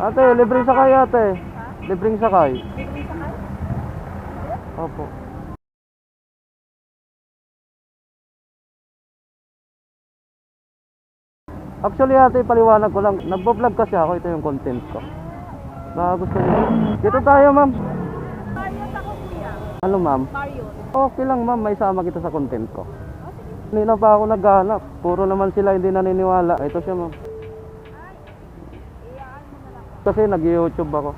Ate, libreng sakay ate. Libreng sakay. Libreng sakay? Opo. Actually ate, paliwanag ko lang. Nagbo-vlog kasi ako. Ito yung content ko. Baka gusto niyo. Dito tayo ma'am. Mariot ako kuya. Ano ma'am? Mariot. Okay lang ma'am, may sama kita sa content ko. Kanina pa ako naghahanap. Puro naman sila hindi naniniwala. Ito siya ma'am. Iyaan mo na lang. Kasi nag-YouTube ako.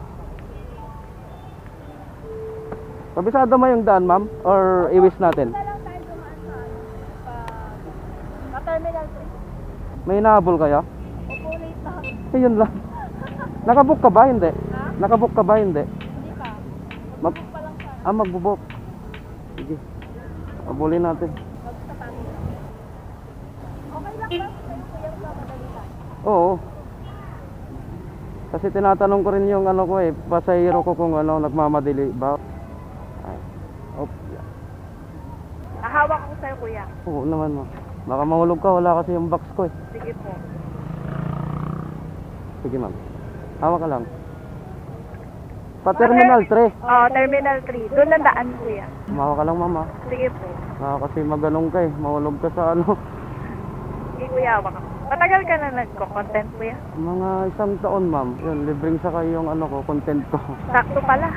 Kabisado mo yung daan ma'am? Or iwis natin? Na lang tayo dumaan sa Terminal 3. May hinahabol kaya? Opo, late na. Ayun lang. Nakabook ka ba? Hindi. Ha? Nakabook ka ba? Hindi. Hindi pa. Mag Mag pa lang sana. magbubok. Sige. Abulin natin. Magsasabi lang. Okay lang ba? Kayo kuya sa madali lang. Oo. Kasi tinatanong ko rin yung ano ko pasahero ko kung ano, nagmamadali ba? Ay. Op. Ahawak ko sa'yo kuya. Oo naman mo. Baka mahulog ka, wala kasi yung box ko eh. Sige po. Sige ma'am. Hawak ka lang. Pa-terminal 3. Terminal 3. Doon ang daan kuya. Hawak ka lang ma'am ah. Sige po. Baka kasi maganong ka eh. Mahulog ka sa ano. Sige kuya, hawak ako. Matagal ka na nagko-content kuya? Mga 1 taon ma'am. Yun, libreng sakay yung ano ko, content ko. Sakto pala.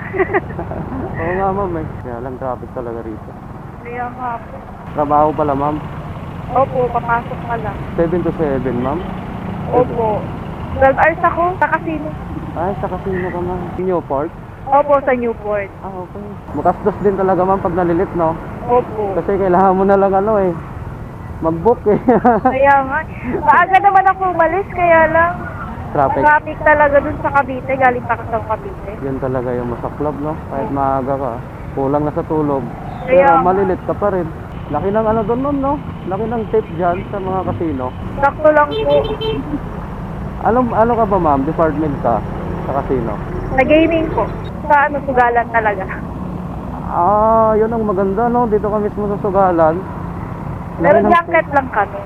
Oo nga ma'am eh. Kaya lang traffic talaga rito. Kaya nga po. Trabaho pala ma'am. Opo, papasok ka lang. 7 to 7 ma'am. Opo. 12 hours ako sa casino. Ay, sa casino ka ma'am. Newport? Opo, sa Newport. Ah, okay. Makastos din talaga ma'am pag nalilit, no? Opo. Kasi kailangan mo na lang ano eh. Mag-book eh. Kaya nga. Maaga naman ako umalis, kaya lang. Traffic. Traffic talaga dun sa Cavite. Galing pa sa Cavite. Yun talaga yung masaklap, no? Kahit maaga ka. Kulang na sa tulog. Kaya Pero nga. malilit ka pa rin. Laki ng ano doon ma'am, no? Laki ng tip dyan sa mga casino. Sakto lang po. Ano ka ba ma'am? Department ka sa casino? Sa gaming po. Sa ano, sugalan talaga. Ah, yun ang maganda, no? Dito ka mismo sa Sugalan. Pero Laki ng jacket lang kami.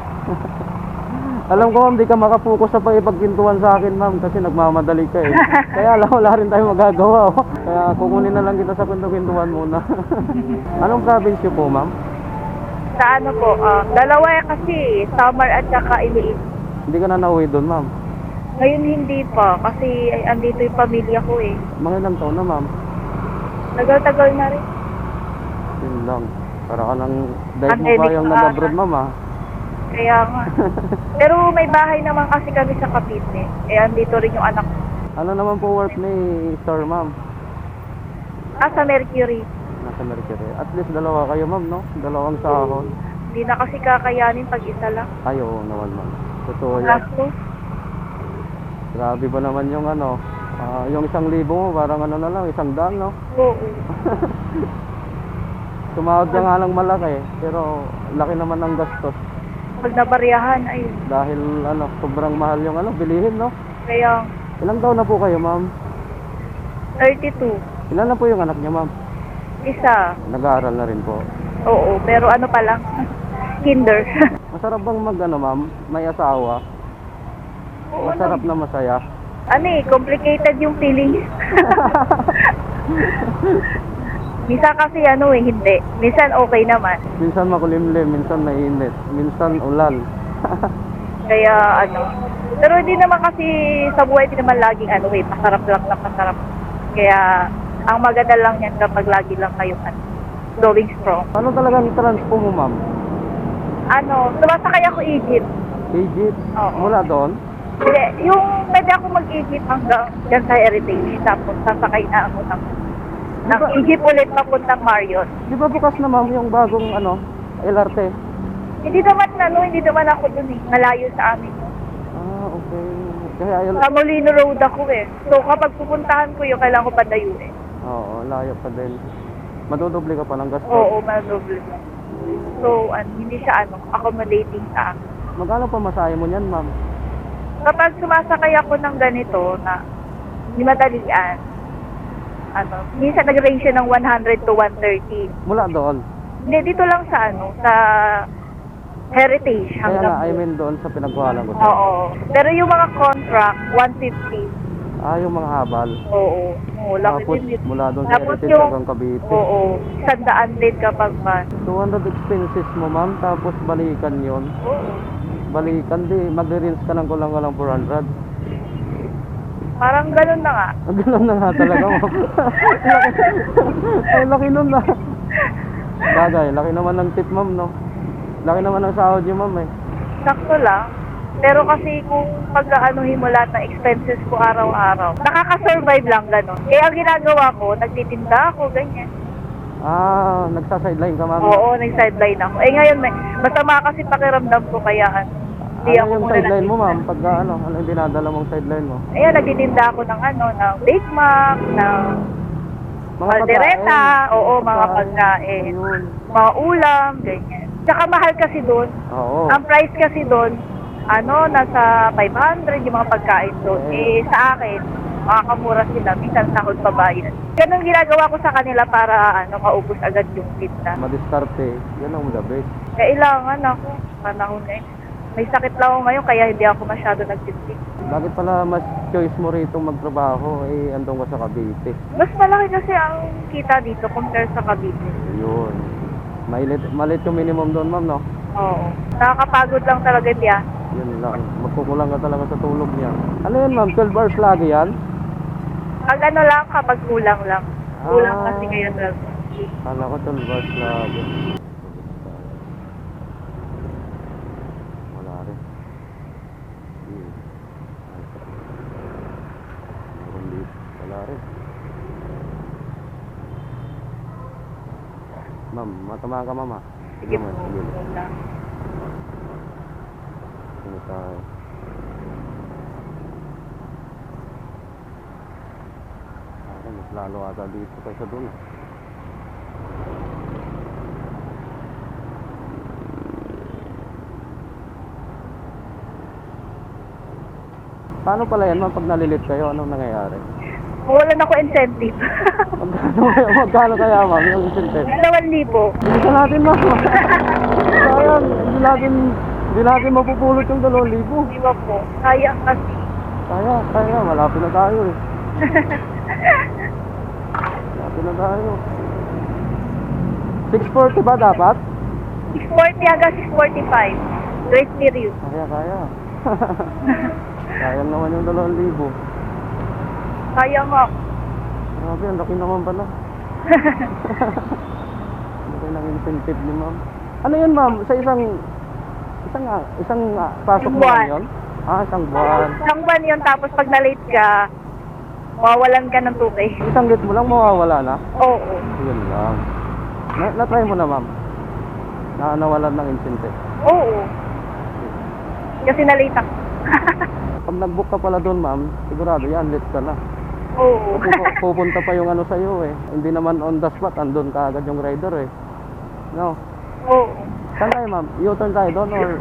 Alam ko ma'am, di ka makapokus sa pagipagpintuan sa akin ma'am kasi nagmamadali ka eh. Kaya alam, wala rin tayong magagawa. Oh. Kaya kukunin na lang kita sa pintuan muna. Anong province nyo po ma'am? Sa ano po, dalawa kasi, Samar at saka Iliin. Hindi ka na nauwi doon ma'am? Ngayon hindi pa, kasi andito yung pamilya ko eh. Mga ilang taon na ma'am? Tagal-tagal na rin. Yun lang. Para ka nang dahil mo Pandemic pa yung pa nag-abroad ata. ma'am ah. Kaya nga. Pero may bahay naman kasi kami sa Cavite. Eh, andito rin yung anak ko. Ano naman po work ni Sir ma'am? Sa Mercury. Nasa Mercury. At least dalawa kayo ma'am, no? Dalawang sahod. Hindi na kasi kakayanin pag isa lang. Ay, oo naman ma'am. Totoo yan. Gasto. Grabe ba naman yung ano? Yung 1,000 mo, parang ano na lang, 100, no? Oo. Tumawad ka nga lang malaki, pero laki naman ng gastos. Pag nabaryahan, ay. Dahil ano, sobrang mahal yung ano, bilihin, no? Kaya, Ilang taon na po kayo, ma'am? 32. Ilan na po yung anak niya, ma'am? Isa. Nag-aaral na rin po. Oo, pero ano pa lang. Kinder. Masarap bang mag, ano, ma'am? May asawa? Masarap na masaya? Ano eh, complicated yung feelings. Minsan kasi ano eh, hindi. Minsan okay naman. Minsan makulimlim, minsan mainit, minsan ulan. Kaya ano. Pero hindi naman kasi sa buhay, hindi naman laging ano eh, masarap lang na masarap. Kaya ang maganda lang yan kapag lagi lang kayong ano, going strong. Ano talagang transpo mo, ma'am? Ano, sumasakay ako Egypt. Egypt? Oo. Mula doon? Hindi, yung pwede ako mag-Egypt hanggang dyan sa Heritage. Tapos sasakay na ako ng Egypt ulit papuntang Marriott. Di ba bukas na, ma'am, yung bagong ano, LRT? Hindi naman ako dun eh. Malayo sa amin. Ah, okay. Kaya ayun. Sa Molino Road ako eh. So kapag pupuntahan ko yun, kailangan ko padayuin. Oo, layo pa din. Madudoble ka pa ng gastos. Oo, madoble. So, hindi siya accommodating sa akin. Magkano pa masahe mo niyan, ma'am? Kapag sumasakay ako ng ganito na hindi madalian, minsan nag-range siya ng 100 to 130. Mula doon. Hindi, dito lang sa sa Heritage Kaya hanggang nga, I mean doon sa pinagkuhanan ko. Oo. Pero yung mga contract, 150. Yung mga habal. Oo. Oo, laki Tapos din yun. mula doon sa Tapos Heritage yung, hanggang Cavite. oo, 100 din kapag man. 200 expenses mo ma'am, tapos balikan yon. Oo. Balikan magre-rinse ka ng kulang-kulang 400. Parang ganun na nga. Ang ganun na nga talaga ma'am. Laki, ay laki nun na. Bagay, laki naman ng tip ma'am no. Laki naman ng sahod niyo ma'am eh. Sakto lang. Pero kasi kung pag-aanuhin mo lahat ng expenses ko araw-araw, nakaka-survive lang gano'n. Kaya ang ginagawa ko, nagtitinda ako, ganyan. Nagsa-sideline ka ma'am. Oo, nag-sideline ako. Ngayon, masama kasi pakiramdam ko kaya hindi ako yung muna sideline mo ma'am? nagtitinda. Pagka ano yung dinadala mong sideline mo? Ayan, nagtitinda ako ng ng Big Mac, ng Mga kaldereta, pagkain. oo, mga pagkain, Ayun. mga ulam, ganyan. Tsaka mahal kasi doon. Oo. Ang price kasi doon, nasa 500 yung mga pagkain doon. Sa akin, makakamura sila. Minsan sahod pa ba yun. Ganun ginagawa ko sa kanila para maubos agad yung tinda. Madiskarte. Yan ang the best. Kailangan ako, panahon ngayon. May sakit lang ako ngayon kaya hindi ako masyado nagtitinda. Bakit pala mas choice mo rito magtrabaho? Andun ka sa Cavite. Mas malaki kasi ang kita dito compare sa Cavite. Yun. Malit yung minimum doon ma'am no? Oo. Nakakapagod lang talaga diya. Yun lang. Magkukulang ka talaga sa tulog niya. Ano yun ma'am? 12 hours lagi yan? Pag lang, kapag kulang lang. Kulang Ah. kasi kaya talaga. Kala ko 12 hours lagi. Wala rin. Meron dito. Wala rin. Ma'am, matamaan ka ma'am ah. Sige po. Sige. Wala. Sige tayo. Mas lalo ata dito kaysa doon. Paano pala yan ma'am pag nalilit kayo? Anong nangyayari? Walan ako incentive. Magkano kaya ma'am yung incentive? 2,000. Bilisan natin ma'am. Sayang, hindi natin mapupulot yung 2,000. Di ba po? Sayang kasi. Kaya, malapit na tayo eh. Malapit na tayo. 640 ba dapat? 640 hanggang 645. Grace period. Kaya. Sayang naman yung 2,000. Sayang nga. Grabe, ang laki naman pala. Ang laki ng incentive ni ma'am. Ano yun ma'am? Sa isang pasok mo Buwan. yun? Isang buwan. Isang buwan yun, tapos pag na-late ka, mawawalan ka ng 2K. Isang late mo lang mawawala na? Oo. Yun lang. Na-try mo na ma'am? Nawalan ng incentive. Oo. Kasi na-late ako. Pag nag-book ka pala doon ma'am, sigurado yan, late ka na. Oo. Pupunta pa yung ano sa'yo eh. Hindi naman on the spot, andun ka agad yung rider eh. No? Oo. Saan tayo ma'am? U-turn tayo doon or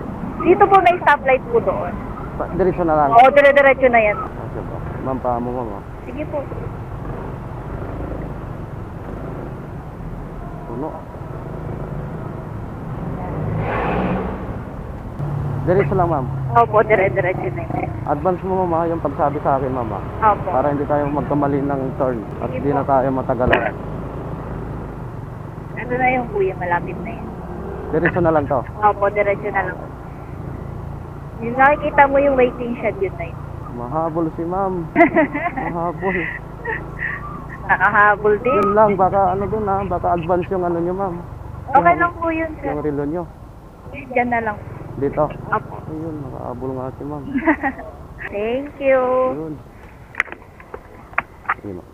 Dito po may stoplight po doon. diretso na lang? Oo, dire-diretso na yan. Sige po. Ma'am, paamo mo ma'am. Sige po. Puno. Diretso lang ma'am. Opo, dire-diretso na yan. Advance mo ma'am yung pagsabi sa akin ma'am ah. Opo. Para hindi tayo magkamali ng turn at hindi na tayo matagalan. Ano na yung kuya, malapit na yan. Diretso na lang to. Opo, diretso na lang. Yung nakikita mo yung waiting shed, yun na yun. Mahabol si ma'am. Mahabol. Nakahabol din. Yun lang, baka ano dun ah, baka advance yung ano nyo ma'am. Okay lang po yun, sir. Yung relo nyo. Diyan na lang. Dito. Opo. Ayun, nakahabol nga si ma'am. Thank you. Ayun. Sige ma'am.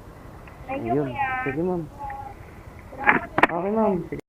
Thank you, Ayun. kuya. Sige ma'am. Okay ma'am.